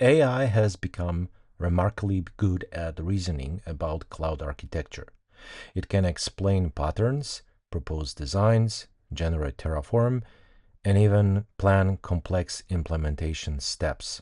AI has become remarkably good at reasoning about cloud architecture. It can explain patterns, propose designs, generate Terraform, and even plan complex implementation steps.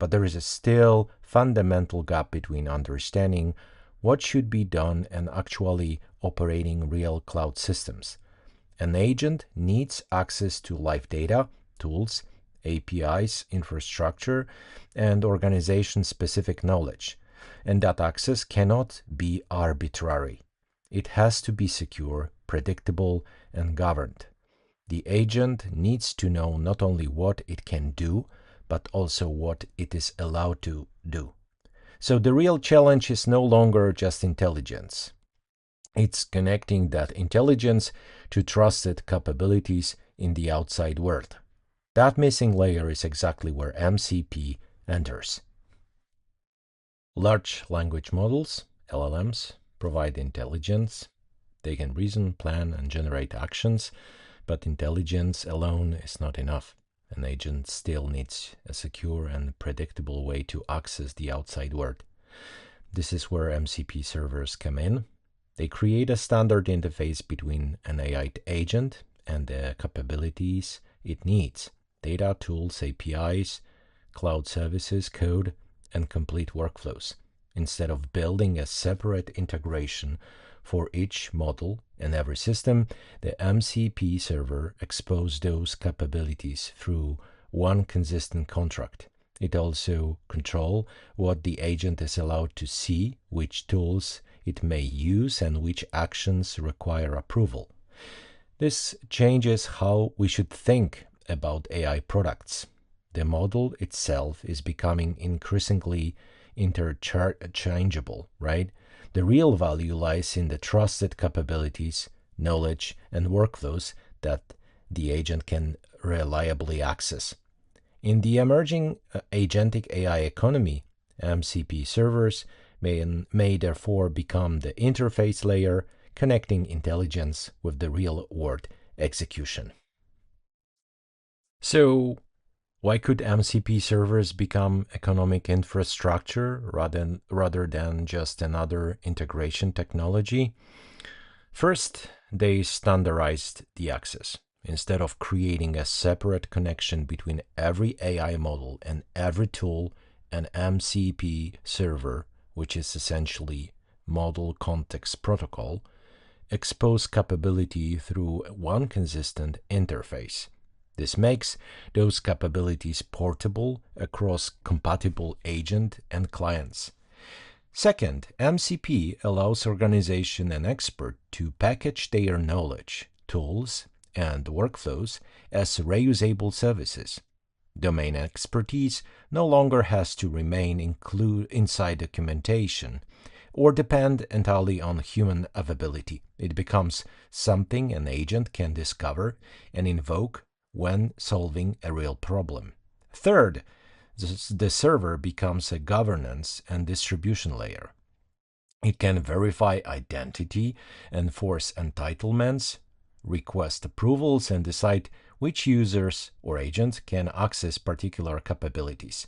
But there is a still fundamental gap between understanding what should be done and actually operating real cloud systems. An agent needs access to live data, tools, APIs, infrastructure, and organization-specific knowledge, and that access cannot be arbitrary. It has to be secure, predictable, and governed. The agent needs to know not only what it can do, but also what it is allowed to do. So the real challenge is no longer just intelligence. It's connecting that intelligence to trusted capabilities in the outside world. That missing layer is exactly where MCP enters. Large language models, LLMs, provide intelligence. They can reason, plan, and generate actions, but intelligence alone is not enough. An agent still needs a secure and predictable way to access the outside world. This is where MCP servers come in. They create a standard interface between an AI agent and the capabilities it needs: data, tools, APIs, cloud services, code, and complete workflows. Instead of building a separate integration for each model and every system, the MCP server exposes those capabilities through one consistent contract. It also controls what the agent is allowed to see, which tools it may use, and which actions require approval. This changes how we should think about AI products. The model itself is becoming increasingly interchangeable, right? The real value lies in the trusted capabilities, knowledge, and workflows that the agent can reliably access. In the emerging agentic AI economy, MCP servers may therefore become the interface layer connecting intelligence with the real-world execution. So, why could MCP servers become economic infrastructure rather than just another integration technology? First, they standardized the access. Instead of creating a separate connection between every AI model and every tool, an MCP server, which is essentially Model Context Protocol, expose capability through one consistent interface. This makes those capabilities portable across compatible agent and clients. Second, MCP allows organization and expert to package their knowledge, tools, and workflows as reusable services. Domain expertise no longer has to remain inside documentation or depend entirely on human availability. It becomes something an agent can discover and invoke when solving a real problem. Third, the server becomes a governance and distribution layer. It can verify identity, enforce entitlements, request approvals, and decide which users or agents can access particular capabilities.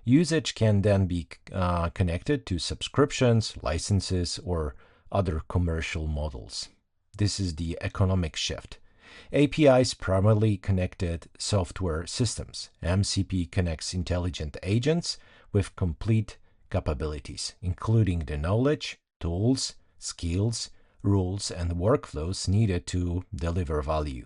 Usage can then be connected to subscriptions, licenses, or other commercial models. This is the economic shift. APIs primarily connected software systems. MCP connects intelligent agents with complete capabilities, including the knowledge, tools, skills, rules, and workflows needed to deliver value.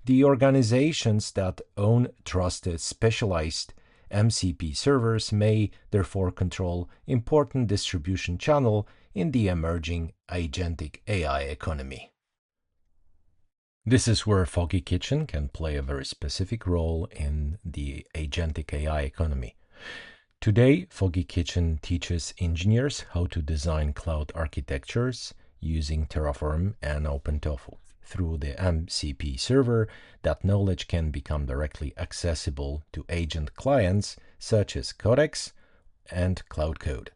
The organizations that own trusted, specialized MCP servers may therefore control important distribution channel in the emerging agentic AI economy. This is where FoggyKitchen can play a very specific role in the agentic AI economy. Today, FoggyKitchen teaches engineers how to design cloud architectures using Terraform and OpenTofu. Through the MCP server, that knowledge can become directly accessible to agent clients such as Codex and Claude Code.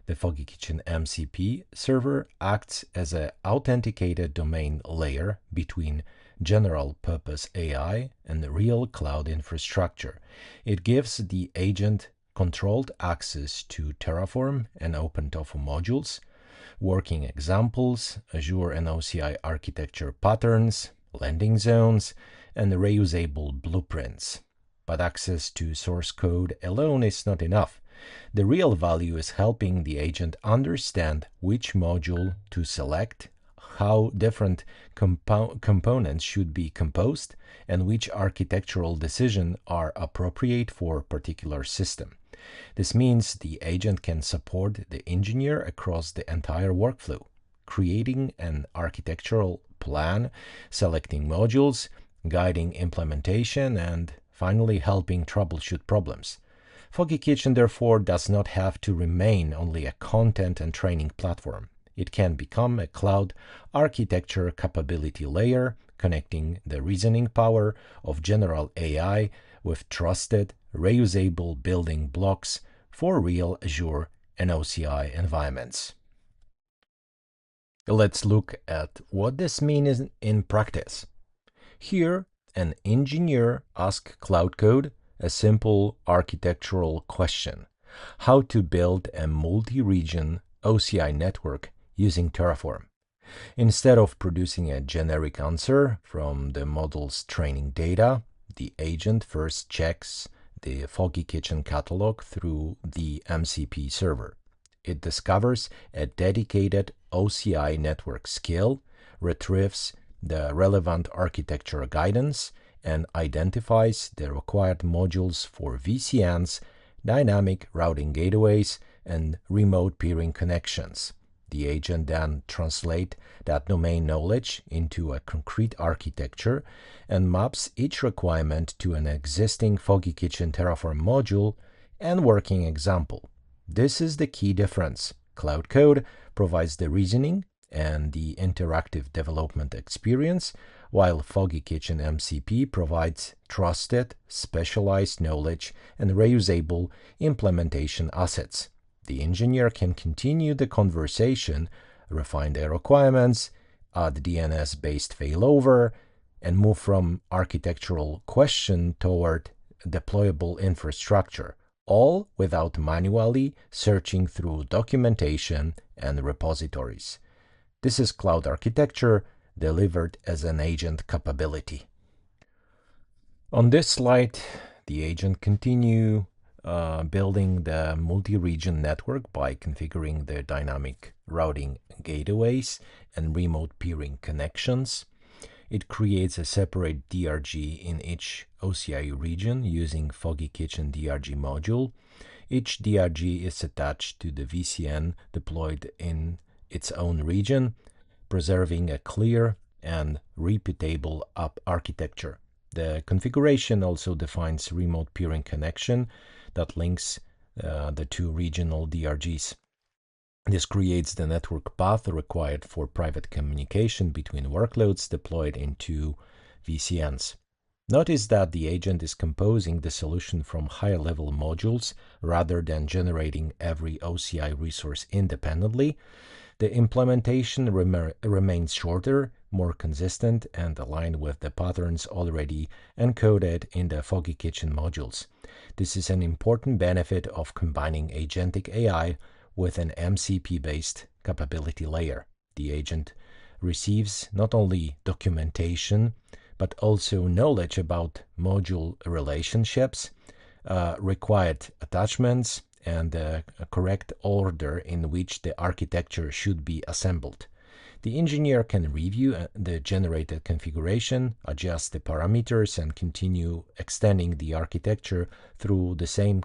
The FoggyKitchen MCP server acts as an authenticated domain layer between general-purpose AI and the real cloud infrastructure. It gives the agent controlled access to Terraform and OpenTofu modules, working examples, Azure and OCI architecture patterns, landing zones, and reusable blueprints. But access to source code alone is not enough. The real value is helping the agent understand which module to select, how different components should be composed, and which architectural decisions are appropriate for a particular system. This means the agent can support the engineer across the entire workflow, creating an architectural plan, selecting modules, guiding implementation, and finally helping troubleshoot problems. FoggyKitchen, therefore, does not have to remain only a content and training platform. It can become a cloud architecture capability layer, connecting the reasoning power of general AI with trusted, reusable building blocks for real Azure and OCI environments. Let's look at what this means in practice. Here, an engineer asks Cloud Code a simple architectural question: how to build a multi-region OCI network using Terraform. Instead of producing a generic answer from the model's training data, the agent first checks the FoggyKitchen catalog through the MCP server. It discovers a dedicated OCI network skill, retrieves the relevant architecture guidance, and identifies the required modules for VCNs, dynamic routing gateways, and remote peering connections. The agent then translates that domain knowledge into a concrete architecture and maps each requirement to an existing FoggyKitchen Terraform module and working example. This is the key difference. Cloud Code provides the reasoning and the interactive development experience, while FoggyKitchen MCP provides trusted, specialized knowledge and reusable implementation assets. The engineer can continue the conversation, refine their requirements, add DNS-based failover, and move from architectural question toward deployable infrastructure, all without manually searching through documentation and repositories. This is cloud architecture delivered as an agent capability. On this slide, the agent continues building the multi-region network by configuring the dynamic routing gateways and remote peering connections. It creates a separate DRG in each OCI region using FoggyKitchen DRG module. Each DRG is attached to the VCN deployed in its own region, preserving a clear and repeatable architecture. The configuration also defines remote peering connection that links the two regional DRGs. This creates the network path required for private communication between workloads deployed into VCNs. Notice that the agent is composing the solution from higher-level modules rather than generating every OCI resource independently. The implementation remains shorter, more consistent, and aligned with the patterns already encoded in the FoggyKitchen modules. This is an important benefit of combining agentic AI with an MCP-based capability layer. The agent receives not only documentation, but also knowledge about module relationships, required attachments, and the correct order in which the architecture should be assembled. The engineer can review the generated configuration, adjust the parameters, and continue extending the architecture through the same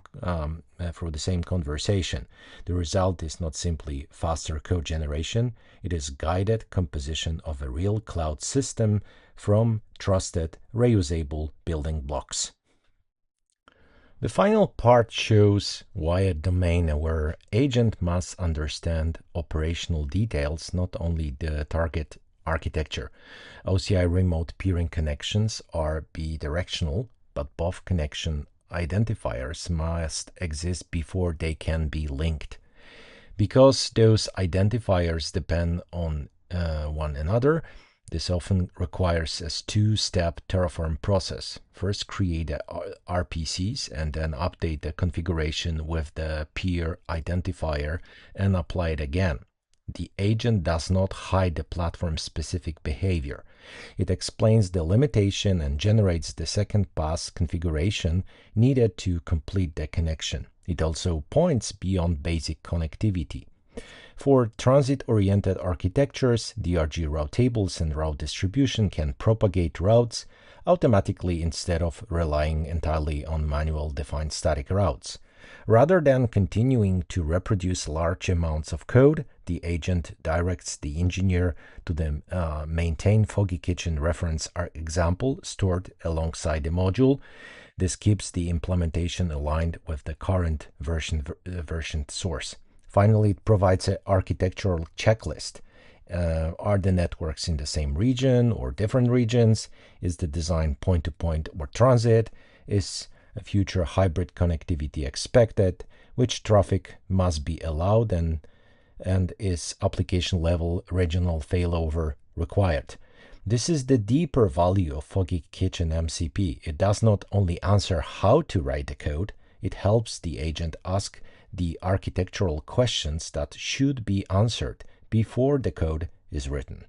conversation. The result is not simply faster code generation, it is guided composition of a real cloud system from trusted, reusable building blocks. The final part shows why a domain-aware agent must understand operational details, not only the target architecture. OCI remote peering connections are bidirectional, but both connection identifiers must exist before they can be linked. Because those identifiers depend on one another, This often requires a two-step Terraform process. First, create the RPCs and then update the configuration with the peer identifier and apply it again. The agent does not hide the platform-specific behavior. It explains the limitation and generates the second pass configuration needed to complete the connection. It also points beyond basic connectivity. For transit-oriented architectures, DRG route tables and route distribution can propagate routes automatically instead of relying entirely on manual defined static routes. Rather than continuing to reproduce large amounts of code, the agent directs the engineer to the maintain FoggyKitchen reference example stored alongside the module. This keeps the implementation aligned with the current version source. Finally, it provides an architectural checklist. Are the networks in the same region or different regions? Is the design point-to-point or transit? Is a future hybrid connectivity expected? Which traffic must be allowed? And is application-level regional failover required? This is the deeper value of FoggyKitchen MCP. It does not only answer how to write the code, it helps the agent ask the architectural questions that should be answered before the code is written.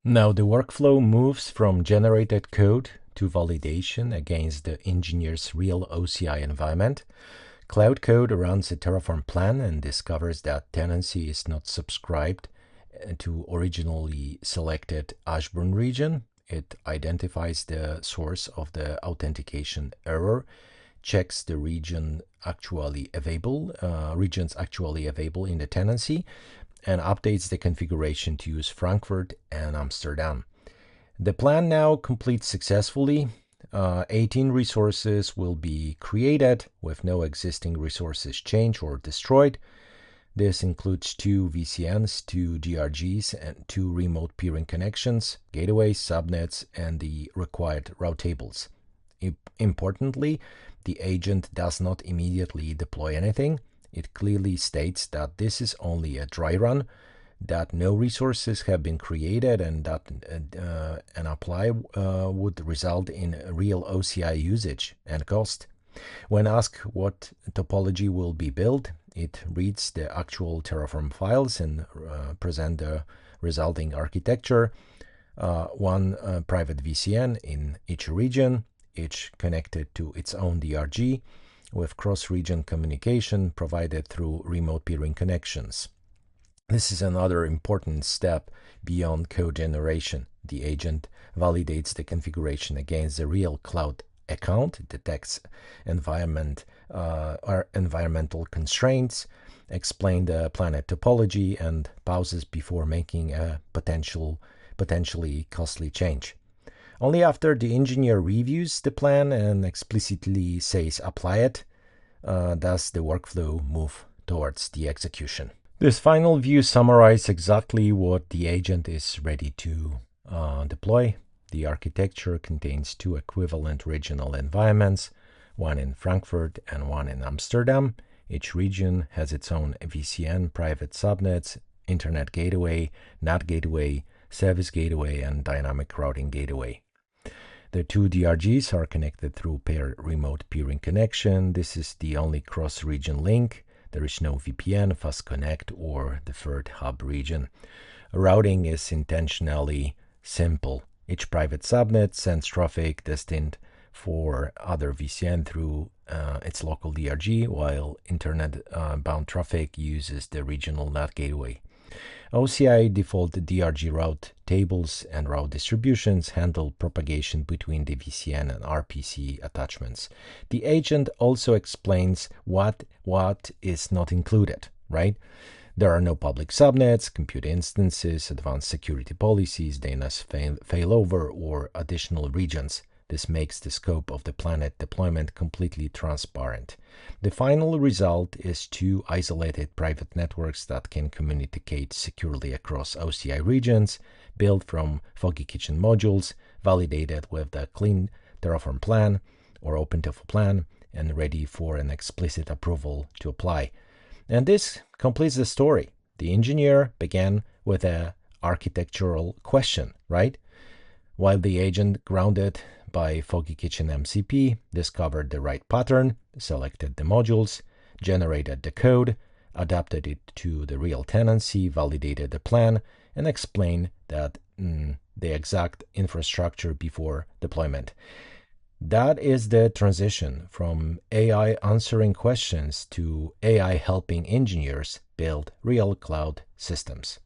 Now the workflow moves from generated code to validation against the engineer's real OCI environment. Cloud Code runs a Terraform plan and discovers that tenancy is not subscribed to originally selected Ashburn region. It identifies the source of the authentication error, checks the regions actually available in the tenancy, and updates the configuration to use Frankfurt and Amsterdam. The plan now completes successfully. 18 resources will be created with no existing resources changed or destroyed. This includes 2 VCNs, 2 DRGs, and 2 remote peering connections, gateways, subnets, and the required route tables. Importantly, the agent does not immediately deploy anything. It clearly states that this is only a dry run, that no resources have been created, and that an apply would result in real OCI usage and cost. When asked what topology will be built, it reads the actual Terraform files and presents the resulting architecture. One private VCN in each region, each connected to its own DRG, with cross-region communication provided through remote peering connections. This is another important step beyond code generation. The agent validates the configuration against the real cloud account, detects environmental constraints, explains the planet topology, and pauses before making a potentially costly change. Only after the engineer reviews the plan and explicitly says apply it, does the workflow move towards the execution. This final view summarizes exactly what the agent is ready to deploy. The architecture contains 2 equivalent regional environments, one in Frankfurt and one in Amsterdam. Each region has its own VCN, private subnets, internet gateway, NAT gateway, service gateway, and dynamic routing gateway. The 2 DRGs are connected through paired remote peering connection. This is the only cross-region link. There is no VPN, fast connect, or the third hub region. Routing is intentionally simple. Each private subnet sends traffic destined for other VCN through its local DRG, while internet-bound traffic uses the regional NAT gateway. OCI default DRG route tables and route distributions handle propagation between the VCN and RPC attachments. The agent also explains what is not included, right? There are no public subnets, compute instances, advanced security policies, DNS failover, or additional regions. This makes the scope of the planet deployment completely transparent. The final result is 2 isolated private networks that can communicate securely across OCI regions, built from FoggyKitchen modules, validated with the clean Terraform plan or OpenTofu plan, and ready for an explicit approval to apply. And this completes the story. The engineer began with an architectural question, right? While the agent, grounded by FoggyKitchen MCP, discovered the right pattern, selected the modules, generated the code, adapted it to the real tenancy, validated the plan, and explained that the exact infrastructure before deployment. That is the transition from AI answering questions to AI helping engineers build real cloud systems.